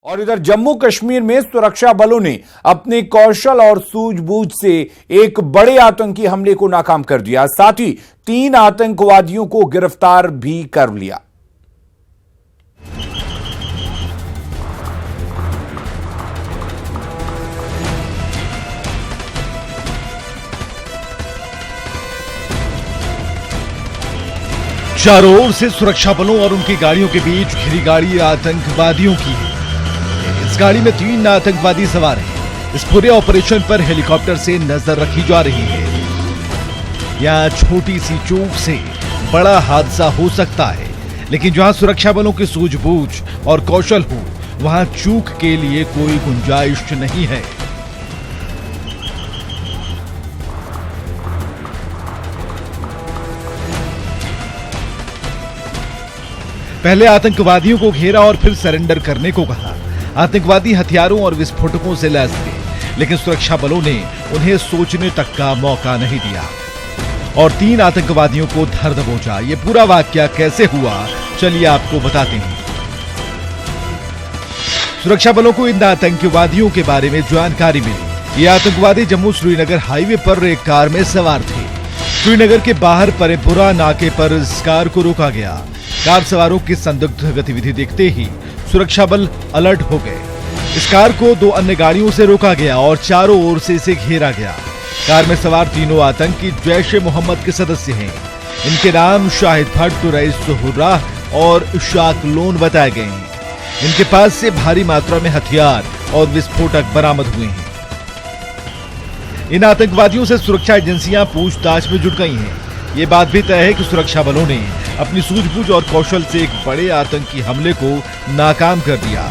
और इधर जम्मू कश्मीर में सुरक्षा बलों ने अपने कौशल और सूझबूझ से एक बड़े आतंकी हमले को नाकाम कर दिया। साथ ही 3 आतंकवादियों को गिरफ्तार भी कर लिया। चारों ओर से सुरक्षा बलों और उनकी गाड़ियों के बीच घिरी गाड़ी आतंकवादियों की है। इस गाड़ी में 3 आतंकवादी सवार हैं। इस पूरे ऑपरेशन पर हेलीकॉप्टर से नजर रखी जा रही है। यहां छोटी सी चूक से बड़ा हादसा हो सकता है, लेकिन जहां सुरक्षा बलों की सूझबूझ और कौशल हो, वहां चूक के लिए कोई गुंजाइश नहीं है। पहले आतंकवादियों को घेरा और फिर सरेंडर करने को कहा। आतंकवादी हथियारों और विस्फोटकों से लैस थे, लेकिन सुरक्षा बलों ने उन्हें सोचने तक का मौका नहीं दिया और 3 आतंकवादियों को धर दबोचा। ये पूरा वाकया कैसे हुआ, चलिए आपको बताते हैं। सुरक्षा बलों को इन आतंकवादियों के बारे में जानकारी मिली। ये आतंकवादी जम्मू श्रीनगर हाईवे पर एक कार में सवार थे। श्रीनगर के बाहर परेपुरा नाके पर इस कार को रोका गया। कार सवारों की संदिग्ध गतिविधि देखते ही सुरक्षा बल अलर्ट हो गए। इस कार को 2 अन्य गाड़ियों से रोका गया और चारों ओर से इसे घेरा गया। कार में सवार तीनों आतंकी जैश-ए-मोहम्मद के सदस्य हैं। इनके नाम शाहिद भट्ट, रईस हुर्राह और इशाक लोन बताए गए हैं। इनके पास से भारी मात्रा में हथियार और विस्फोटक बरामद हुए हैं। इन आतंकवादियों से सुरक्षा एजेंसियां पूछताछ में जुट गई हैं। ये बात भी तय है कि सुरक्षा बलों ने अपनी सूझबूझ और कौशल से एक बड़े आतंकी हमले को नाकाम कर दिया।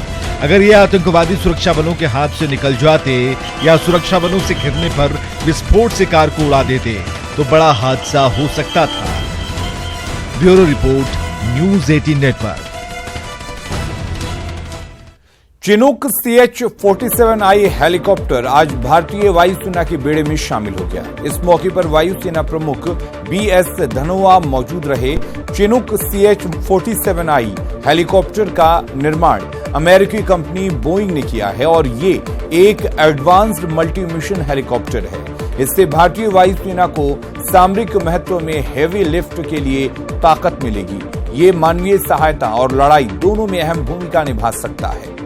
अगर ये आतंकवादी सुरक्षा बलों के हाथ से निकल जाते या सुरक्षा बलों से घिरने पर विस्फोट से कार को उड़ा देते तो बड़ा हादसा हो सकता था। Bureau report, news 18 network. Chinook CH-47I helicopter आज भारतीय वायुसेना के बेड़े में शामिल हो गया। इस मौके पर वायुसेना प्रमुख BS धनोआ मौजूद रहे। चिनूक CH-47I हेलीकॉप्टर का निर्माण अमेरिकी कंपनी बोइंग ने किया है और ये एक एडवांस्ड मल्टी मिशन हेलीकॉप्टर है। इससे भारतीय वायुसेना को सामरिक महत्व में हेवी लिफ्ट के लिए ताकत मिलेगी। ये मानवीय सहायता और लड़ाई दोनों में अहम भूमिका निभा सकता है।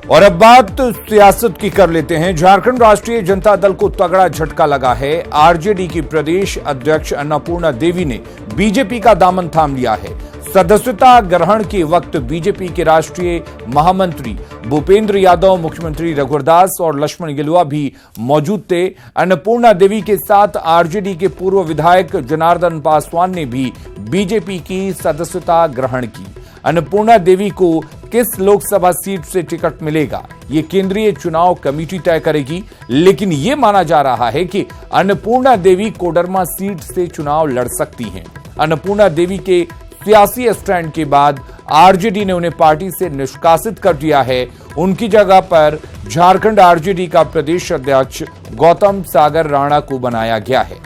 और अब बात सियासत की कर लेते हैं। झारखंड राष्ट्रीय जनता दल को तगड़ा झटका लगा है। आरजेडी की प्रदेश अध्यक्ष अन्नपूर्णा देवी ने बीजेपी का दामन थाम लिया है। सदस्यता ग्रहण के वक्त बीजेपी के राष्ट्रीय महामंत्री भूपेंद्र यादव, मुख्यमंत्री रघुवर दास और लक्ष्मण गिलुआ भी मौजूद थे। अन्नपूर्णा देवी के साथ आरजेडी के पूर्व विधायक जनार्दन पासवान ने भी बीजेपी की सदस्यता ग्रहण की। अन्नपूर्णा देवी को किस लोकसभा सीट से टिकट मिलेगा, ये केंद्रीय चुनाव कमेटी तय करेगी, लेकिन ये माना जा रहा है कि अन्नपूर्णा देवी कोडरमा सीट से चुनाव लड़ सकती हैं। अन्नपूर्णा देवी के सियासी स्टैंड के बाद आरजेडी ने उन्हें पार्टी से निष्कासित कर दिया है। उनकी जगह पर झारखंड आरजेडी का प्रदेश अध्यक्ष गौतम सागर राणा को बनाया गया है।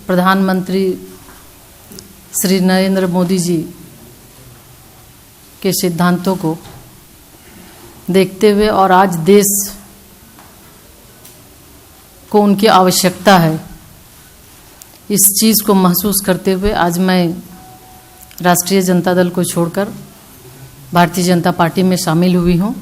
प्रधानमंत्री श्री नरेंद्र मोदी जी के सिद्धांतों को देखते हुए और आज देश को उनकी आवश्यकता है, इस चीज़ को महसूस करते हुए आज मैं राष्ट्रीय जनता दल को छोड़कर भारतीय जनता पार्टी में शामिल हुई हूं।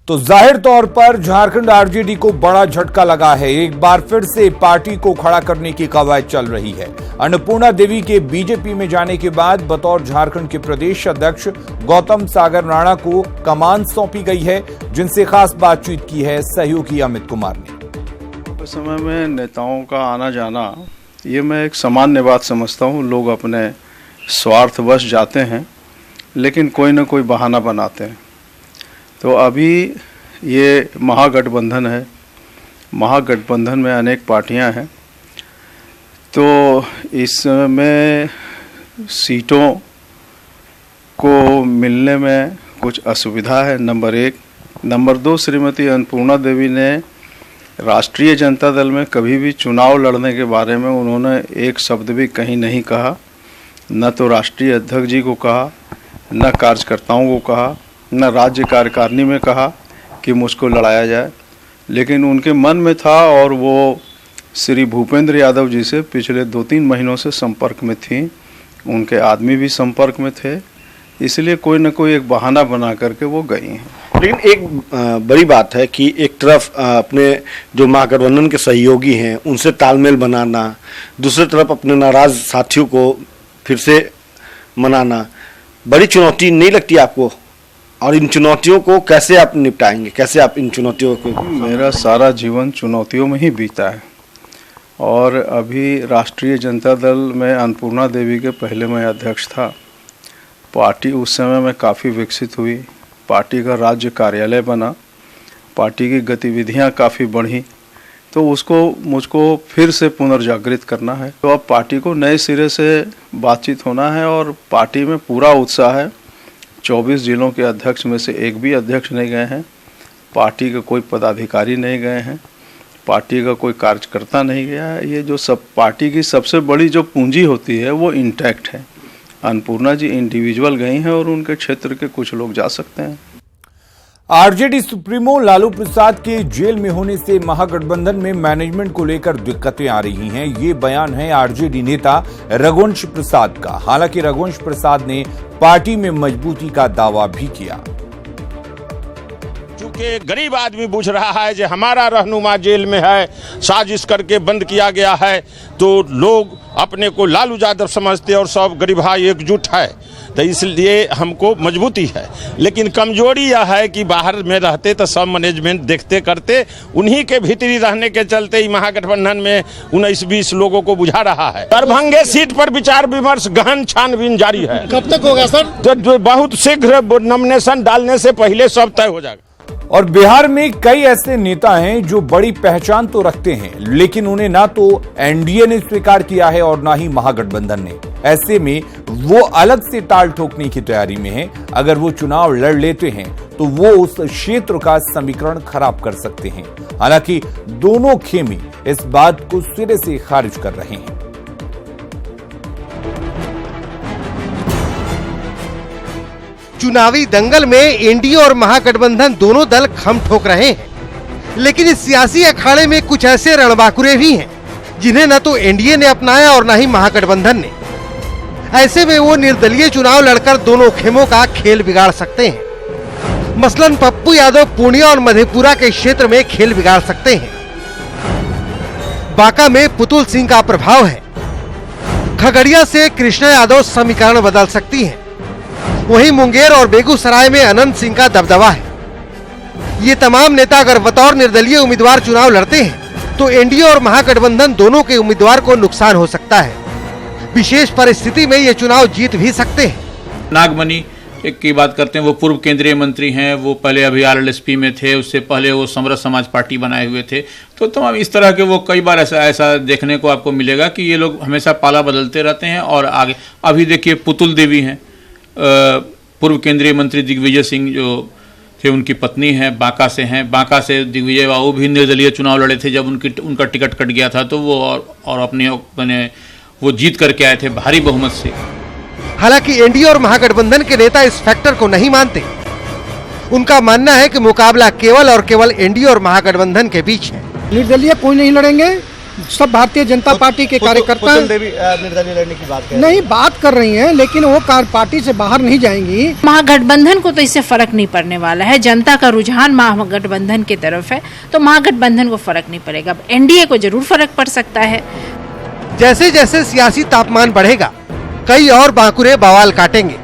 तो जाहिर तौर पर झारखंड आरजेडी को बड़ा झटका लगा है। एक बार फिर से पार्टी को खड़ा करने की कवायद चल रही है। अन्नपूर्णा देवी के बीजेपी में जाने के बाद बतौर झारखंड के प्रदेश अध्यक्ष गौतम सागर राणा को कमान सौंपी गई है, जिनसे खास बातचीत की है सहयोगी अमित कुमार ने। उस समय में नेताओं का आना जाना ये मैं एक सामान्य बात समझता हूँ। लोग अपने स्वार्थवश जाते हैं, लेकिन कोई ना कोई बहाना बनाते हैं। तो अभी ये महागठबंधन है, महागठबंधन में अनेक पार्टियां हैं, तो इसमें सीटों को मिलने में कुछ असुविधा है, नंबर 1। नंबर 2, श्रीमती अन्नपूर्णा देवी ने राष्ट्रीय जनता दल में कभी भी चुनाव लड़ने के बारे में उन्होंने एक शब्द भी कहीं नहीं कहा, न तो राष्ट्रीय अध्यक्ष जी को कहा, न कार्यकर्ताओं को कहा, न राज्य कार्यकारिणी में कहा कि मुझको लड़ाया जाए। लेकिन उनके मन में था और वो श्री भूपेंद्र यादव जी से पिछले 2-3 महीनों से संपर्क में थी, उनके आदमी भी संपर्क में थे, इसलिए कोई न कोई एक बहाना बना करके वो गई हैं। लेकिन एक बड़ी बात है कि एक तरफ अपने जो महागठबंधन के सहयोगी हैं उनसे तालमेल बनाना, दूसरी तरफ अपने नाराज साथियों को फिर से मनाना बड़ी चुनौती नहीं लगती आपको? और इन चुनौतियों को कैसे आप निपटाएंगे, कैसे आप इन चुनौतियों को? मेरा सारा जीवन चुनौतियों में ही बीता है और अभी राष्ट्रीय जनता दल में अन्नपूर्णा देवी के पहले मैं अध्यक्ष था। पार्टी उस समय में काफ़ी विकसित हुई, पार्टी का राज्य कार्यालय बना, पार्टी की गतिविधियां काफ़ी बढ़ी, तो मुझको फिर से पुनर्जागृत करना है। तो अब पार्टी को नए सिरे से बातचीत होना है और पार्टी में पूरा उत्साह है। 24 जिलों के अध्यक्ष में से एक भी अध्यक्ष नहीं गए हैं, पार्टी के कोई पदाधिकारी नहीं गए हैं, पार्टी का कोई कार्यकर्ता नहीं गया है। ये जो सब पार्टी की सबसे बड़ी जो पूंजी होती है वो इंटैक्ट है। अन्नपूर्णा जी इंडिविजुअल गई हैं और उनके क्षेत्र के कुछ लोग जा सकते हैं। आरजेडी सुप्रीमो लालू प्रसाद के जेल में होने से महागठबंधन में मैनेजमेंट को लेकर दिक्कतें आ रही हैं। ये बयान है आरजेडी नेता रघुवंश प्रसाद का। हालांकि रघुवंश प्रसाद ने पार्टी में मजबूती का दावा भी किया। चूंकि गरीब आदमी पूछ रहा है कि हमारा रहनुमा जेल में है, साजिश करके बंद किया गया है, तो लोग अपने को लालू यादव समझते और सब गरीब भाई एकजुट है, तो इसलिए हमको मजबूती है। लेकिन कमजोरी यह है कि बाहर में रहते तो सब मैनेजमेंट देखते करते, उन्हीं के भीतरी रहने के चलते ही महागठबंधन में 19-20 लोगों को बुझा रहा है। दरभंगा सीट पर विचार विमर्श गहन छानबीन जारी है। कब तक होगा सर? तो बहुत शीघ्र नॉमिनेशन डालने से पहले सब तय हो जाएगा। और बिहार में कई ऐसे नेता हैं जो बड़ी पहचान तो रखते हैं, लेकिन उन्हें ना तो एनडीए ने स्वीकार किया है और ना ही महागठबंधन ने। ऐसे में वो अलग से ताल ठोकने की तैयारी में हैं। अगर वो चुनाव लड़ लेते हैं तो वो उस क्षेत्र का समीकरण खराब कर सकते हैं। हालांकि दोनों खेमे इस बात को सिरे से खारिज कर रहे हैं। चुनावी दंगल में एनडीए और महागठबंधन दोनों दल खम ठोक रहे हैं, लेकिन इस सियासी अखाड़े में कुछ ऐसे रणबांकुरे भी हैं जिन्हें न तो एनडीए ने अपनाया और न ही महागठबंधन ने। ऐसे में वो निर्दलीय चुनाव लड़कर दोनों खेमों का खेल बिगाड़ सकते हैं। मसलन पप्पू यादव पूर्णिया और मधेपुरा के क्षेत्र में खेल बिगाड़ सकते हैं। बांका में पुतुल सिंह का प्रभाव है। खगड़िया से कृष्णा यादव समीकरण बदल सकती हैं। वहीं मुंगेर और बेगूसराय में अनंत सिंह का दबदबा है। ये तमाम नेता अगर बतौर निर्दलीय उम्मीदवार चुनाव लड़ते हैं तो एनडीए और महागठबंधन दोनों के उम्मीदवार को नुकसान हो सकता है। विशेष परिस्थिति में ये चुनाव जीत भी सकते हैं। नागमणि एक की बात करते हैं, वो पूर्व केंद्रीय मंत्री हैं, वो पहले अभी आरएलएसपी में थे, उससे पहले वो समरस समाज पार्टी बनाए हुए थे। तो तमाम इस तरह के वो कई बार ऐसा देखने को आपको मिलेगा कि ये लोग हमेशा पाला बदलते रहते हैं। और आगे अभी देखिए पुतुल देवी हैं, पूर्व केंद्रीय मंत्री दिग्विजय सिंह जो थे उनकी पत्नी हैं, बांका से हैं। बांका से दिग्विजय बाबू भी निर्दलीय चुनाव लड़े थे। जब उनका टिकट कट गया था तो वो और अपने वो जीत करके आए थे भारी बहुमत से। हालांकि एनडीए और महागठबंधन के नेता इस फैक्टर को नहीं मानते। उनका मानना है कि मुकाबला केवल और केवल एनडीए और महागठबंधन के बीच है। निर्दलीय कोई नहीं लड़ेंगे, सब भारतीय जनता पार्टी के कार्यकर्ता निर्दलीय लड़ने की बात कर रही हैं, लेकिन वो पार्टी से बाहर नहीं जाएंगी। महागठबंधन को तो इससे फर्क नहीं पड़ने वाला है। जनता का रुझान महागठबंधन की तरफ है, तो महागठबंधन को फर्क नहीं पड़ेगा। एनडीए को जरूर फर्क पड़ सकता है। जैसे जैसे सियासी तापमान बढ़ेगा कई और बांकुरे बवाल काटेंगे,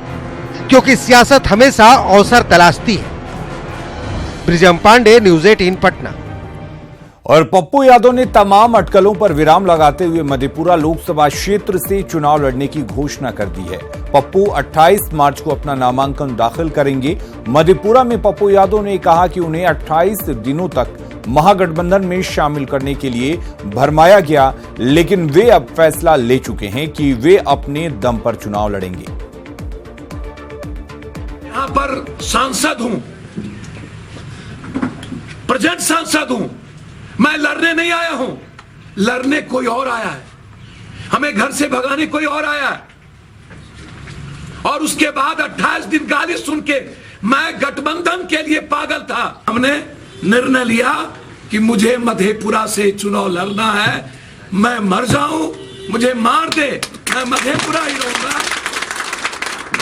क्योंकि सियासत हमेशा अवसर तलाशती है। ब्रिजम पांडे, न्यूज़ 18 पटना। और पप्पू यादव ने तमाम अटकलों पर विराम लगाते हुए मधेपुरा लोकसभा क्षेत्र से चुनाव लड़ने की घोषणा कर दी है। पप्पू 28 मार्च को अपना नामांकन दाखिल करेंगे। मधेपुरा में पप्पू यादव ने कहा कि उन्हें 28 दिनों तक महागठबंधन में शामिल करने के लिए भरमाया गया, लेकिन वे अब फैसला ले चुके हैं कि वे अपने दम पर चुनाव लड़ेंगे। यहां पर सांसद हूं, प्रेजेंट सांसद हूं, मैं लड़ने नहीं आया हूं, लड़ने कोई और आया है, हमें घर से भगाने कोई और आया है। और उसके बाद 28 दिन गाली सुन के मैं गठबंधन के लिए पागल था। हमने निर्णय लिया कि मुझे मधेपुरा से चुनाव लड़ना है, मैं मर जाऊं, मुझे मार दे, मैं मधेपुरा ही रहूंगा।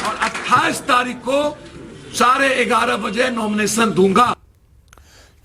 और 28 तारीख को 11:30 बजे नॉमिनेशन दूंगा।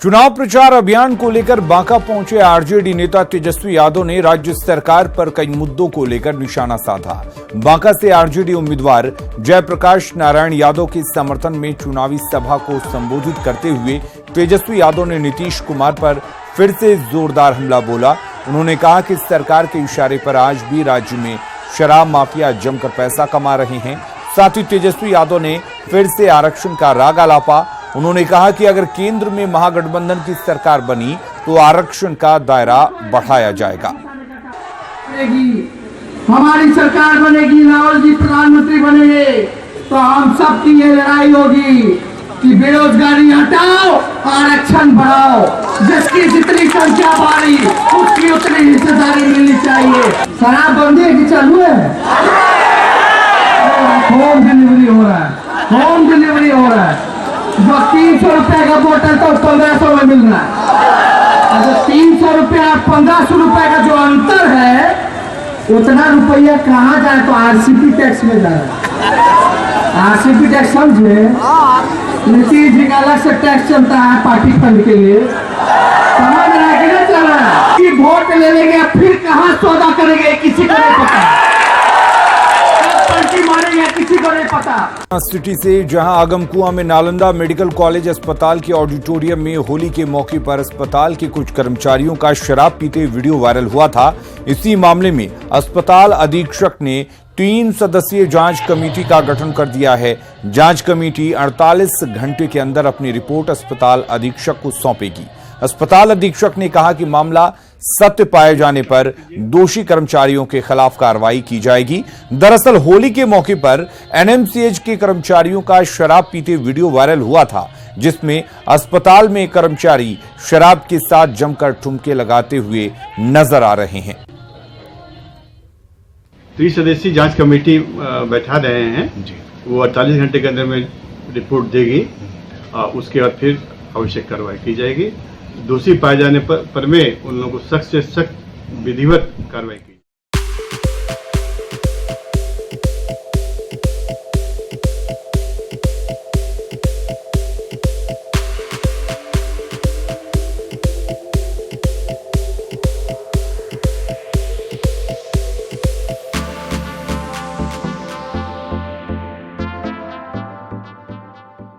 चुनाव प्रचार अभियान को लेकर बांका पहुंचे आरजेडी नेता तेजस्वी यादव ने राज्य सरकार पर कई मुद्दों को लेकर निशाना साधा। बांका से आरजेडी उम्मीदवार जयप्रकाश नारायण यादव के समर्थन में चुनावी सभा को संबोधित करते हुए तेजस्वी यादव ने नीतीश कुमार पर फिर से जोरदार हमला बोला। उन्होंने कहा कि सरकार के इशारे पर आज भी राज्य में शराब माफिया जमकर पैसा कमा रहे हैं। साथ ही तेजस्वी यादव ने फिर से आरक्षण का राग आलापा। उन्होंने कहा कि अगर केंद्र में महागठबंधन की सरकार बनी तो आरक्षण का दायरा बढ़ाया जाएगा। हमारी सरकार बनेगी, राहुल जी प्रधानमंत्री बनेंगे तो हम सबकी ये लड़ाई होगी कि बेरोजगारी हटाओ, आरक्षण बढ़ाओ, जिसकी जितनी संख्या बढ़ी उसकी उतनी हिस्सेदारी मिलनी चाहिए। शराबबंदी की चालू है, होम डिलीवरी हो रहा है, होम डिलीवरी हो रहा है। जो 300 रुपए का बोतल तो 1500 में मिल रहा है। जो 300 रुपया 1500 रुपए का जो अंतर है, उतना रुपया कहाँ जाए तो आरसीपी टैक्स में जाए। आरसीपी टैक्स समझे, नीतीश जी का अलग से टैक्स चलता है पार्टी फंड के लिए, समझ रहा है कि नहीं चल रहा है कि वोट ले लेंगे फिर कहाँ सौदा करेंगे किसी को नहीं पता, किसी को नहीं पता। सिटी से जहां आगमकुआं में नालंदा मेडिकल कॉलेज अस्पताल के ऑडिटोरियम में होली के मौके पर अस्पताल के कुछ कर्मचारियों का शराब पीते वीडियो वायरल हुआ था। इसी मामले में अस्पताल अधीक्षक ने 3 सदस्यीय जांच कमेटी का गठन कर दिया है। जांच कमेटी 48 घंटे के अंदर अपनी रिपोर्ट अस्पताल अधीक्षक को सौंपेगी। अस्पताल अधीक्षक ने कहा कि मामला सत्य पाए जाने पर दोषी कर्मचारियों के खिलाफ कार्रवाई की जाएगी। दरअसल होली के मौके पर एनएमसीएच के कर्मचारियों का शराब पीते वीडियो वायरल हुआ था, जिसमें अस्पताल में कर्मचारी शराब के साथ जमकर ठुमके लगाते हुए नजर आ रहे हैं। 3 सदस्यीय जांच कमेटी बैठा रहे हैं, वो 48 घंटे के अंदर में रिपोर्ट देगी। उसके बाद फिर आवश्यक कार्रवाई की जाएगी। दोषी पाए जाने पर में उन लोगों को सख्त से सख्त विधिवत कार्रवाई की।